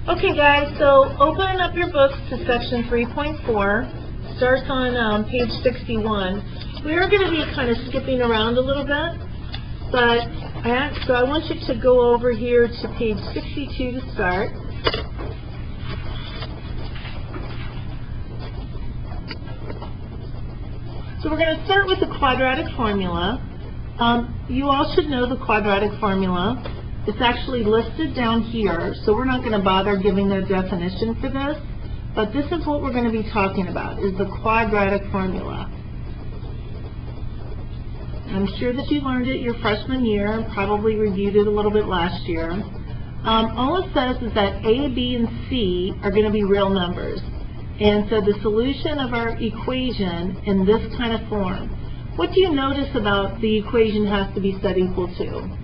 Okay guys, so open up your books to section 3.4, starts on page 61. We are going to be kind of skipping around a little bit, but I want you to go over here to page 62 to start. So we're going to start with the quadratic formula. You all should know the quadratic formula. It's actually listed down here, so we're not going to bother giving their definition for this, but this is what we're going to be talking about, is the quadratic formula. I'm sure that you learned it your freshman year and probably reviewed it a little bit last year. All it says is that A, B, and C are going to be real numbers. And so the solution of our equation in this kind of form, what do you notice about the equation has to be set equal to?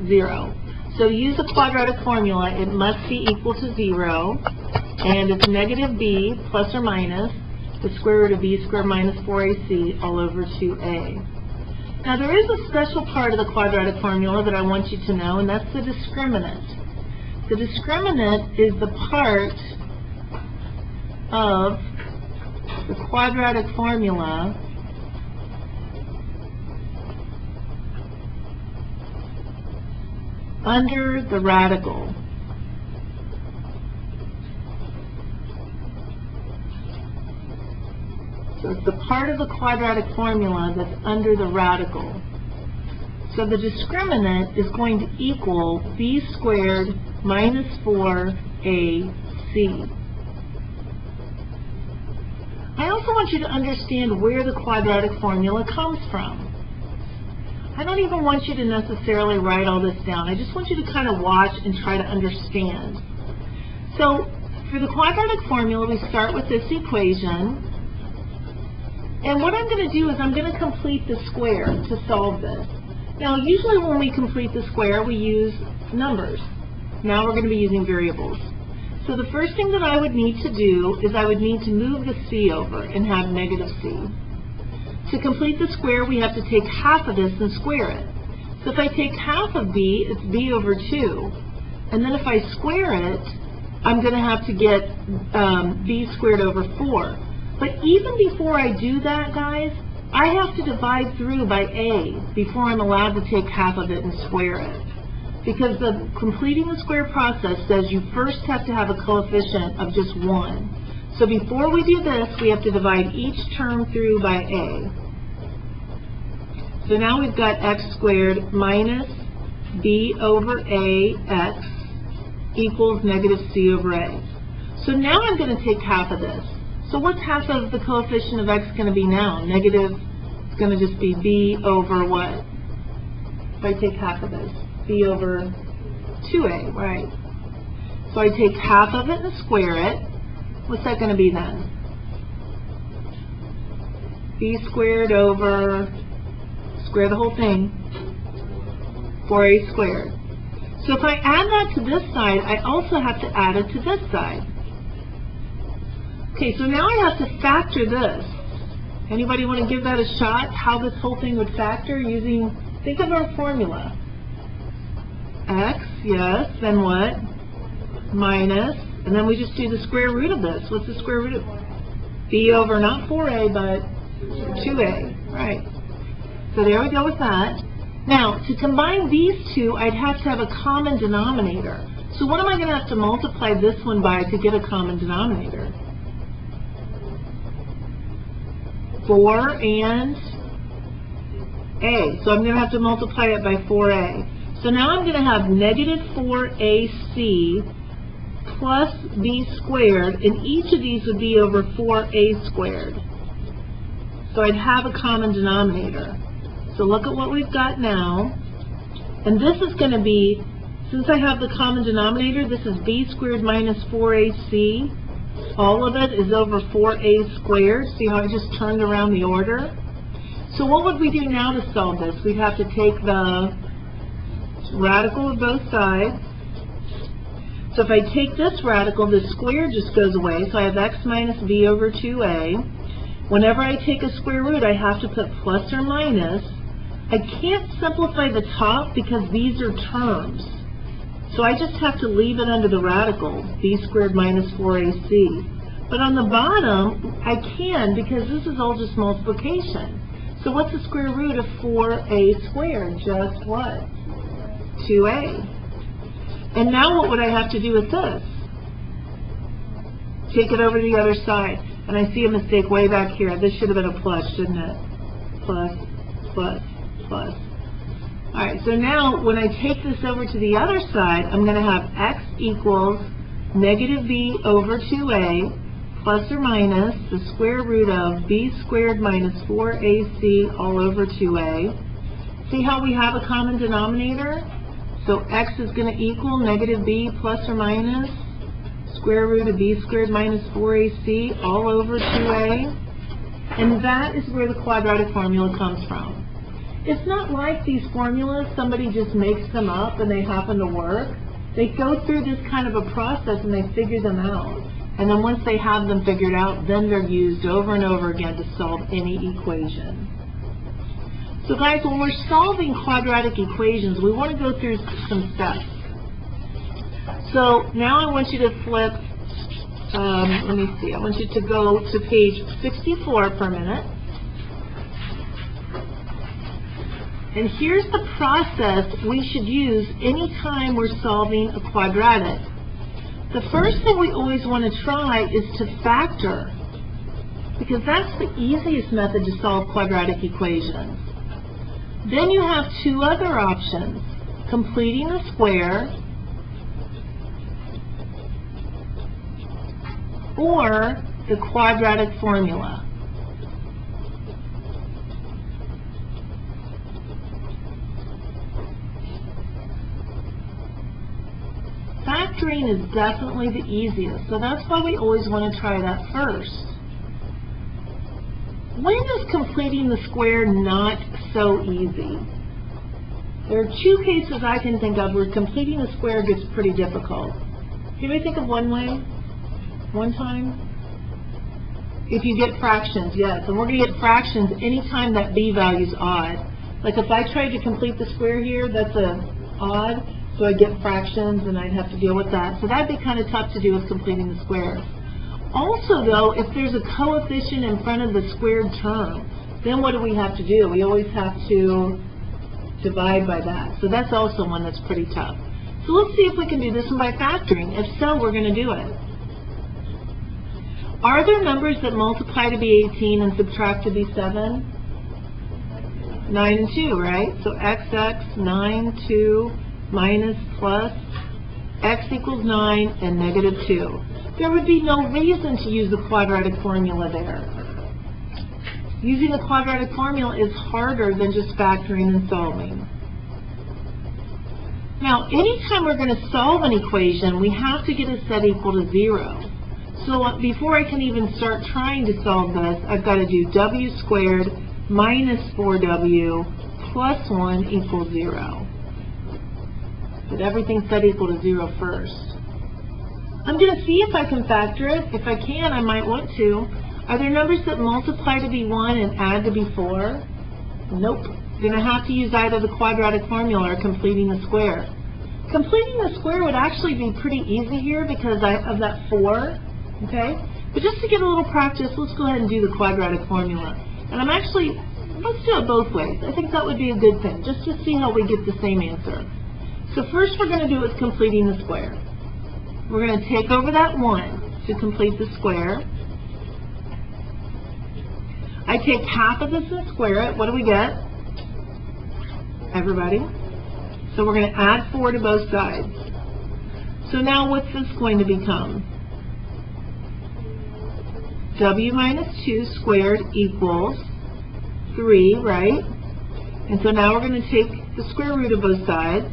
0. So use a quadratic formula, it must be equal to 0, and it's negative b plus or minus the square root of b squared minus 4ac all over 2a. Now there is a special part of the quadratic formula that I want you to know, and that's the discriminant. The discriminant is the part of the quadratic formula under the radical. So it's the part of the quadratic formula that's under the radical. So the discriminant is going to equal b squared minus 4ac. I also want you to understand where the quadratic formula comes from. I don't even want you to necessarily write all this down. I just want you to kind of watch and try to understand. So for the quadratic formula, we start with this equation. And what I'm going to do is I'm going to complete the square to solve this. Now, usually when we complete the square, we use numbers. Now we're going to be using variables. So the first thing that I would need to do is I would need to move the c over and have negative c. To complete the square, we have to take half of this and square it. So if I take half of b, it's b over 2. And then if I square it, I'm going to have to get b squared over 4. But even before I do that, guys, I have to divide through by a before I'm allowed to take half of it and square it. Because the completing the square process says you first have to have a coefficient of just 1. So before we do this, we have to divide each term through by a. So now we've got x squared minus b over a x equals negative c over a. So now I'm going to take half of this. So what's half of the coefficient of x going to be now? Negative, it's going to just be b over what? If I take half of this, b over 2a, right? So I take half of it and square it. What's that going to be then? B squared over, square the whole thing, 4a squared. So if I add that to this side, I also have to add it to this side. Okay, so now I have to factor this. Anybody want to give that a shot, how this whole thing would factor using, think of our formula. X, yes, then what? Minus. And then we just do the square root of this. What's the square root of b over, not 4a, but 2a, right? So there we go with that. Now, to combine these two, I'd have to have a common denominator. So what am I going to have to multiply this one by to get a common denominator? 4 and a. So I'm going to have to multiply it by 4a. So now I'm going to have negative 4ac plus b squared, and each of these would be over 4a squared. So I'd have a common denominator. So look at what we've got now. And this is going to be, since I have the common denominator, this is b squared minus 4ac. All of it is over 4a squared. See how I just turned around the order? So what would we do now to solve this? We'd have to take the radical of both sides. So if I take this radical, the square just goes away, so I have x minus b over 2a. Whenever I take a square root, I have to put plus or minus. I can't simplify the top because these are terms. So I just have to leave it under the radical, b squared minus 4ac. But on the bottom, I can, because this is all just multiplication. So what's the square root of 4a squared? Just what? 2a. And now what would I have to do with this? Take it over to the other side. And I see a mistake way back here. This should have been a plus, shouldn't it? Plus, plus, plus. All right, so now when I take this over to the other side, I'm going to have x equals negative b over 2a plus or minus the square root of b squared minus 4ac all over 2a. See how we have a common denominator? So x is going to equal negative b plus or minus square root of b squared minus 4ac all over 2a. And that is where the quadratic formula comes from. It's not like these formulas, somebody just makes them up and they happen to work. They go through this kind of a process and they figure them out. And then once they have them figured out, then they're used over and over again to solve any equation. So guys, when we're solving quadratic equations, we want to go through some steps. So now I want you to flip, let me see, I want you to go to page 64 for a minute. And here's the process we should use anytime we're solving a quadratic. The first thing we always want to try is to factor, because that's the easiest method to solve quadratic equations. Then you have two other options, completing a square or the quadratic formula. Factoring is definitely the easiest, so that's why we always want to try that first. When is completing the square not so easy? There are two cases I can think of where completing the square gets pretty difficult. Can we think of one way? One time? If you get fractions, yes. And we're going to get fractions anytime that b value is odd. Like if I tried to complete the square here, that's a odd. So I get fractions and I'd have to deal with that. So that'd be kind of tough to do with completing the square. Also though, if there's a coefficient in front of the squared term, then what do we have to do? We always have to divide by that. So that's also one that's pretty tough. So let's see if we can do this one by factoring. If so, we're going to do it. Are there numbers that multiply to be 18 and subtract to be 7? 9 and 2, right? So xx, 9, 2, minus, plus, x equals 9, and negative 2. There would be no reason to use the quadratic formula there. Using the quadratic formula is harder than just factoring and solving. Now, anytime we're going to solve an equation, we have to get a set equal to 0. So before I can even start trying to solve this, I've got to do w squared minus 4w plus 1 equals 0. But everything set equal to 0 first. I'm going to see if I can factor it. If I can, I might want to. Are there numbers that multiply to be 1 and add to be 4? Nope. You're going to have to use either the quadratic formula or completing the square. Completing the square would actually be pretty easy here because of that 4. Okay? But just to get a little practice, let's go ahead and do the quadratic formula. And let's do it both ways. I think that would be a good thing, just to see how we get the same answer. So first we're going to do is completing the square. We're going to take over that 1 to complete the square. I take half of this and square it. What do we get? Everybody? So we're going to add 4 to both sides. So now what's this going to become? W minus 2 squared equals 3, right? And so now we're going to take the square root of both sides.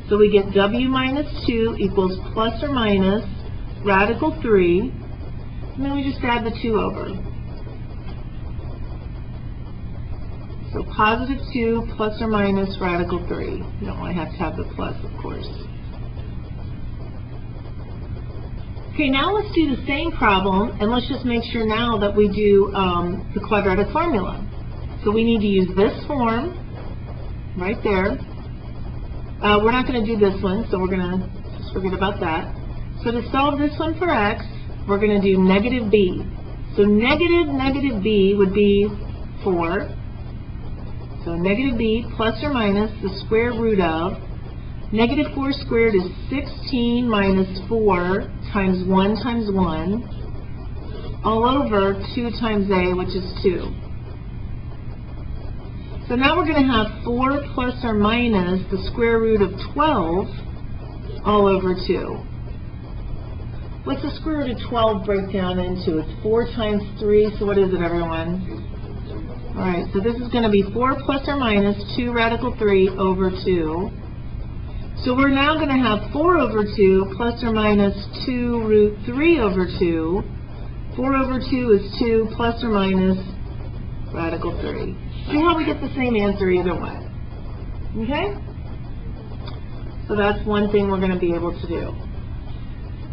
So we get w minus 2 equals plus or minus radical 3. And then we just add the 2 over. So positive 2 plus or minus radical 3. You don't want to have the plus, of course. Okay, now let's do the same problem, and let's just make sure now that we do the quadratic formula. So we need to use this form right there. We're not going to do this one, so we're going to Forget about that. So to solve this one for x, we're going to do negative b. So negative b would be 4. So negative b plus or minus the square root of negative 4 squared is 16 minus 4 times 1 times 1 all over 2 times a, which is 2. So now we're going to have 4 plus or minus the square root of 12 all over 2. What's the square root of 12 break down into? It's 4 times 3, so what is it, everyone? Alright, so this is going to be 4 plus or minus 2 radical 3 over 2. So we're now going to have 4 over 2 plus or minus 2 root 3 over 2. 4 over 2 is 2 plus or minus radical 3. See how we get the same answer either way. Okay? So that's one thing we're going to be able to do.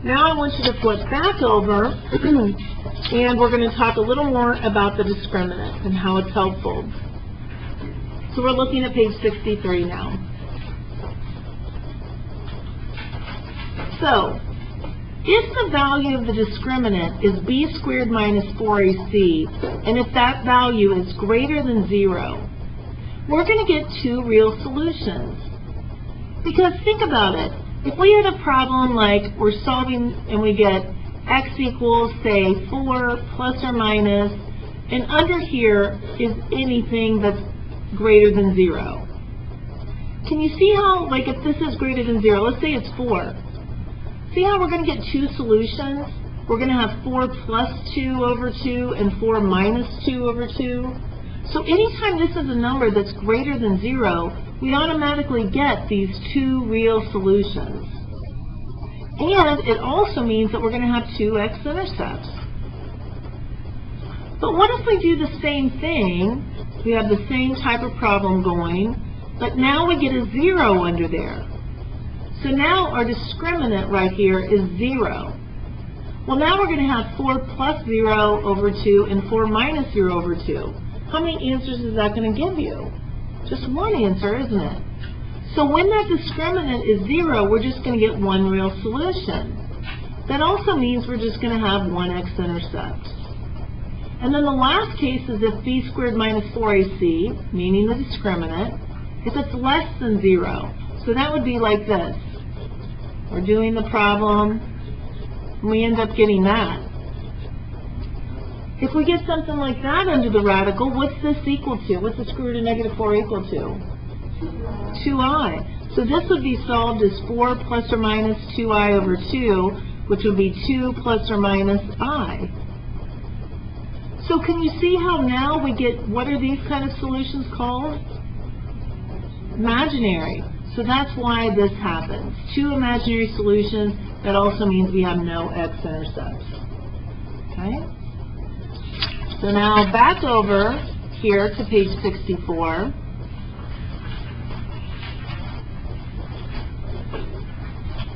Now I want you to flip back over and we're going to talk a little more about the discriminant and how it's helpful. So we're looking at page 63 now. So, if the value of the discriminant is b squared minus 4ac, and if that value is greater than 0, we're going to get two real solutions. Because think about it. If we had a problem like we're solving and we get x equals, say, 4 plus or minus, and under here is anything that's greater than 0. Can you see how, like if this is greater than 0, let's say it's 4. See how we're going to get two solutions? We're going to have 4 plus 2 over 2 and 4 minus 2 over 2. So anytime this is a number that's greater than 0, we automatically get these two real solutions. And it also means that we're going to have two x-intercepts. But what if we do the same thing? We have the same type of problem going, but now we get a 0 under there. So now our discriminant right here is 0. Well, now we're going to have 4 plus 0 over 2 and 4 minus 0 over 2. How many answers is that going to give you? Just one answer, isn't it? So when that discriminant is 0, we're just going to get one real solution. That also means we're just going to have one x-intercept. And then the last case is if b squared minus 4ac, meaning the discriminant, if it's less than 0. So that would be like this. We're doing the problem, and we end up getting that. If we get something like that under the radical, what's this equal to? What's the square root of negative 4 equal to? 2i. So this would be solved as 4 plus or minus 2i over 2, which would be 2 plus or minus I. So can you see how now we get, what are these kind of solutions called? Imaginary. So that's why this happens. Two imaginary solutions, that also means we have no x-intercepts. Okay? So now back over here to page 64.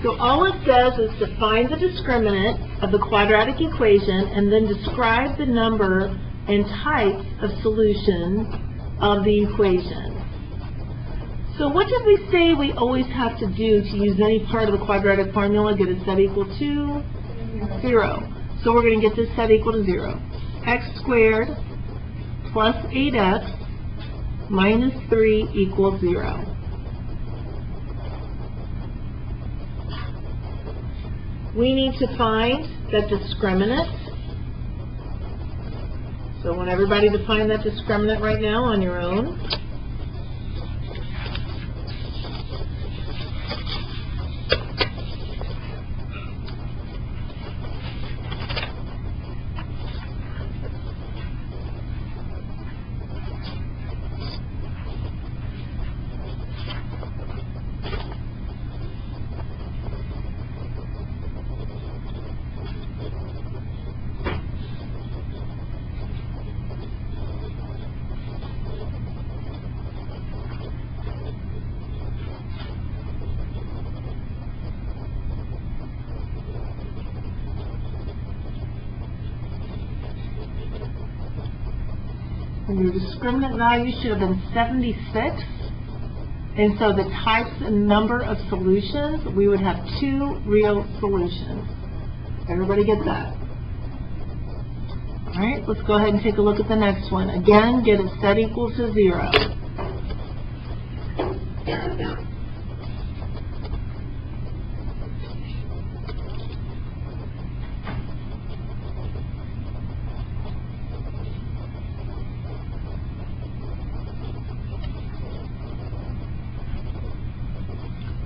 So all it does is to find the discriminant of the quadratic equation and then describe the number and type of solution of the equation. So what did we say we always have to do to use any part of the quadratic formula? Get a set equal to 0. So we're going to get this set equal to 0. X squared plus 8x minus 3 equals 0. We need to find that discriminant. So I want everybody to find that discriminant right now on your own. And your discriminant value should have been 76. And so the types and number of solutions, we would have 2 real solutions. Everybody get that? All right, let's go ahead and take a look at the next one. Again, get a set equal to 0.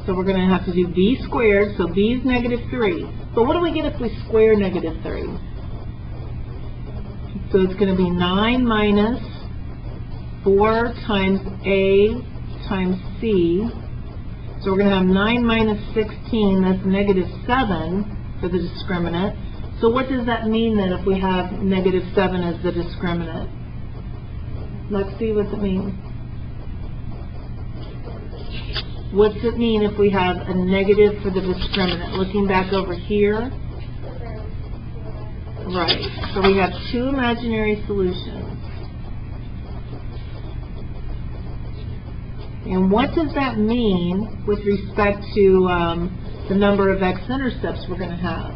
So we're going to have to do b squared, so b is -3. But what do we get if we square -3? So it's going to be 9 minus 4 times a times c. So we're going to have 9 minus 16, that's -7 for the discriminant. So what does that mean then if we have -7 as the discriminant? Let's see what it means. What's it mean if we have a negative for the discriminant? Looking back over here. Right. So we have 2 imaginary solutions. And what does that mean with respect to the number of x-intercepts we're going to have?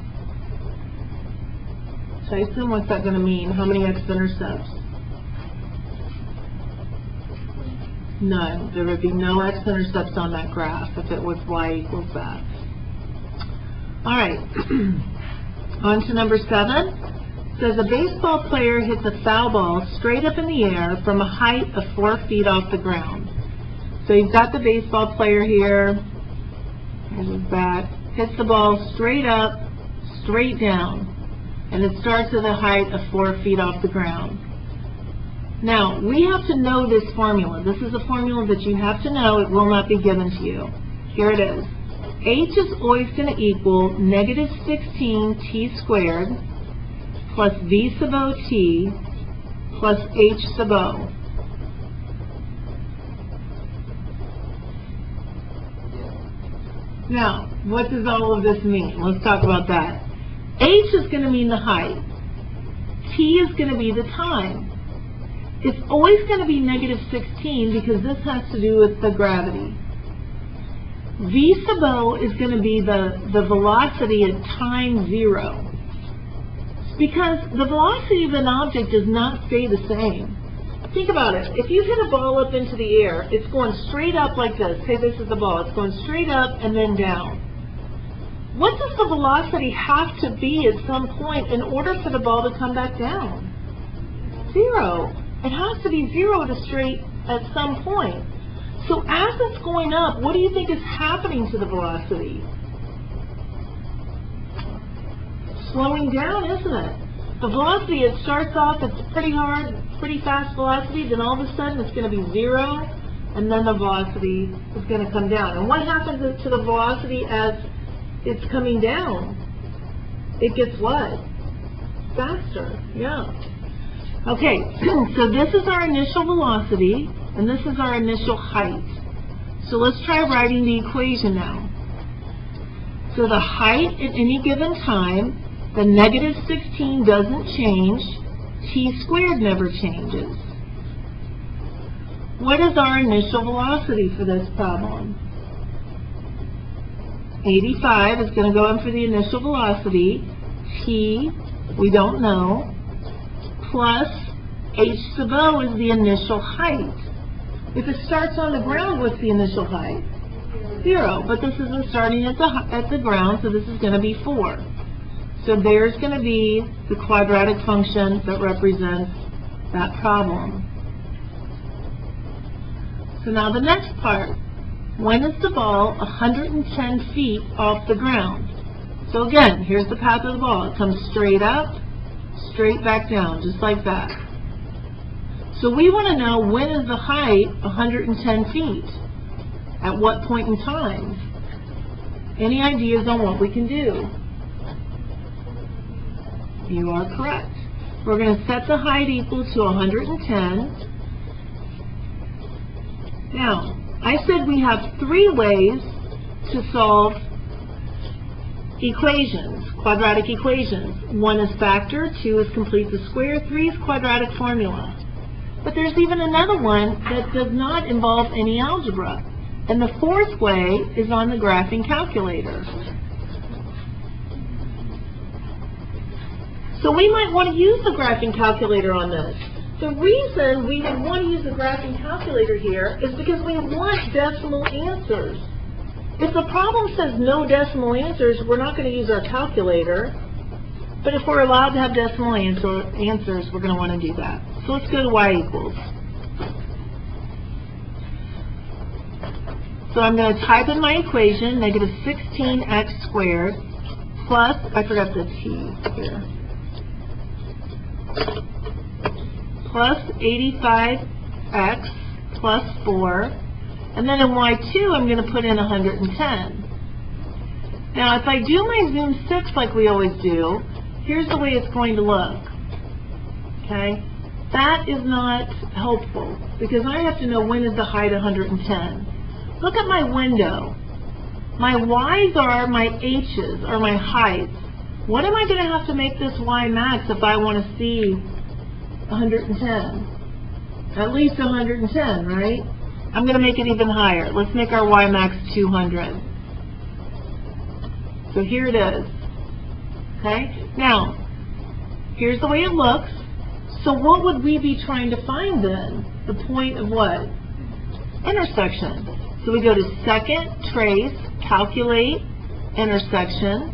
Tyson, what's that going to mean? How many x-intercepts? None. There would be no x-intercepts on that graph if it was y equals that. All right. On to number 7. It says a baseball player hits a foul ball straight up in the air from a height of 4 feet off the ground. So you've got the baseball player here. Here's his bat. Hits the ball straight up, straight down. And it starts at a height of 4 feet off the ground. Now, we have to know this formula. This is a formula that you have to know. It will not be given to you. Here it is. H is always going to equal -16t squared plus v sub o t plus h sub o. Now, what does all of this mean? Let's talk about that. H is going to mean the height. T is going to be the time. It's always going to be -16 because this has to do with the gravity. V sub o is going to be the velocity at time 0. Because the velocity of an object does not stay the same. Think about it. If you hit a ball up into the air, it's going straight up like this. Say this is the ball. It's going straight up and then down. What does the velocity have to be at some point in order for the ball to come back down? 0. It has to be 0 to straight at some point. So as it's going up, what do you think is happening to the velocity? Slowing down, isn't it? The velocity, it starts off, it's pretty hard, pretty fast velocity, then all of a sudden it's going to be 0, and then the velocity is going to come down. And what happens to the velocity as it's coming down? It gets what? Faster, yeah. Okay, so this is our initial velocity, and this is our initial height. So let's try writing the equation now. So the height at any given time, the -16 doesn't change, t squared never changes. What is our initial velocity for this problem? 85 is going to go in for the initial velocity. T, we don't know. Plus h sub o is the initial height. If it starts on the ground, what's the initial height? 0. But this isn't starting at the ground, so this is going to be 4. So there's going to be the quadratic function that represents that problem. So now the next part. When is the ball 110 feet off the ground? So again, here's the path of the ball. It comes straight up, straight back down, just like that. So we want to know, when is the height 110 feet? At what point in time? Any ideas on what we can do? You are correct. We're going to set the height equal to 110. Now, I said we have 3 ways to solve equations, quadratic equations. 1 is factor, 2 is complete the square, 3 is quadratic formula. But there's even another one that does not involve any algebra. And the fourth way is on the graphing calculator. So we might want to use the graphing calculator on this. The reason we would want to use the graphing calculator here is because we want decimal answers. If the problem says no decimal answers, we're not going to use our calculator. But if we're allowed to have decimal answers, we're going to want to do that. So let's go to y equals. So I'm going to type in my equation, negative 16x squared plus, I forgot the t here, plus 85x plus 4. And then in y2, I'm going to put in 110. Now, if I do my zoom 6 like we always do, here's the way it's going to look. Okay? That is not helpful because I have to know when is the height 110. Look at my window. My y's are my h's, are my heights. What am I going to have to make this y max if I want to see 110? At least 110, right? I'm going to make it even higher. Let's make our y max 200. So here it is. Okay? Now, here's the way it looks. So what would we be trying to find then? The point of what? Intersection. So we go to second, trace, calculate, intersection.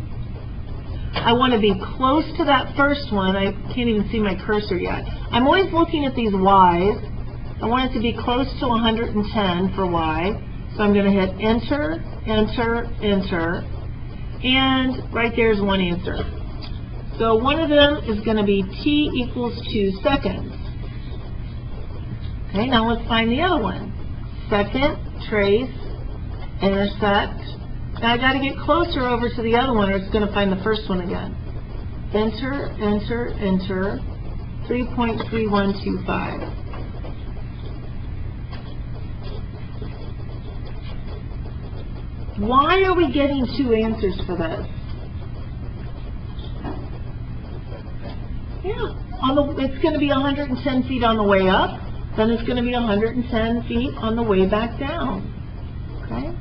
I want to be close to that first one. I can't even see my cursor yet. I'm always looking at these y's. I want it to be close to 110 for y. So I'm going to hit enter, enter, enter. And right there's one answer. So one of them is going to be t equals 2 seconds. Okay, now let's find the other one. Second, trace, intersect. Now I got to get closer over to the other one or it's going to find the first one again. Enter, enter, enter, 3.3125. Why are we getting two answers for this? Yeah, it's going to be 110 feet on the way up, then it's going to be 110 feet on the way back down. Okay?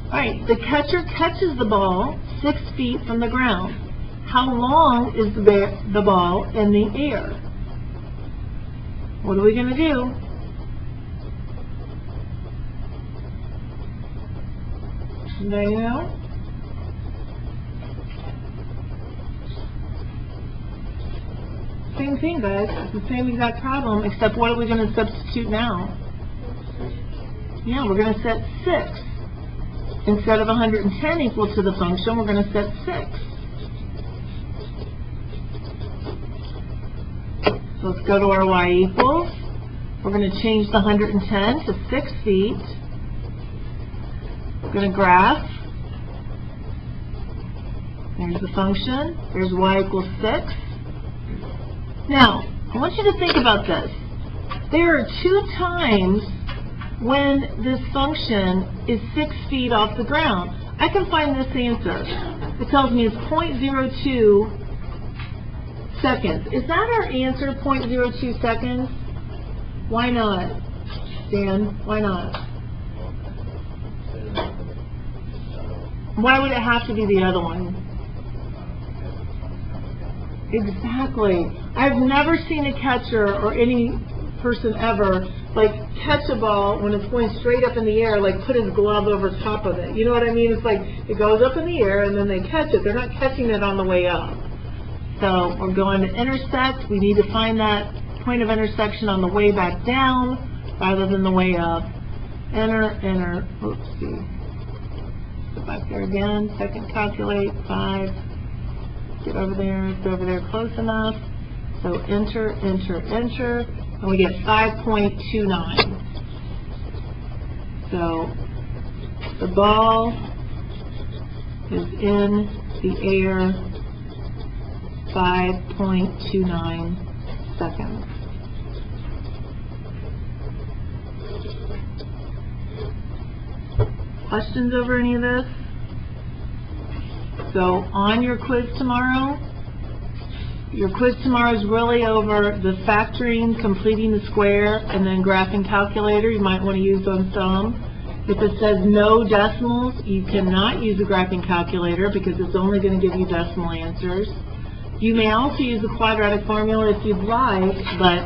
All right, the catcher catches the ball 6 feet from the ground. How long is the ball in the air? What are we going to do? Anybody know? Same thing, guys. It's the same exact problem, except what are we going to substitute now? Yeah, we're going to set 6. Instead of 110 equal to the function, we're going to set 6. So let's go to our y equals. We're going to change the 110 to 6 feet. We're going to graph. There's the function. There's y equals 6. Now, I want you to think about this. There are 2 times when this function is 6 feet off the ground. I can find this answer. It tells me it's 0.02 seconds. Is that our answer, 0.02 seconds? Why not, Dan? Why not? Why would it have to be the other one? Exactly. I've never seen a catcher or any person ever like catch a ball when it's going straight up in the air, like put his glove over top of it. You know what I mean? It's like it goes up in the air and then they catch it. They're not catching it on the way up. So we're going to intersect. We need to find that point of intersection on the way back down rather than the way up. Enter, enter. Oopsie. Go back there again. Second, calculate. 5. Get over there. Get over there close enough. So enter, enter, enter. And we get 5.29. So the ball is in the air 5.29 seconds. Questions over any of this? So on your quiz tomorrow is really over the factoring, completing the square, and then graphing calculator. You might want to use on some. If it says no decimals, you cannot use a graphing calculator because it's only going to give you decimal answers. You may also use the quadratic formula if you'd like, but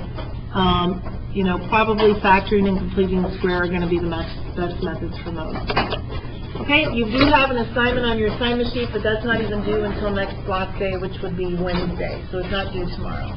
you know, probably factoring and completing the square are going to be the best methods for those. Okay, you do have an assignment on your assignment sheet, but that's not even due until next block day, which would be Wednesday, so it's not due tomorrow.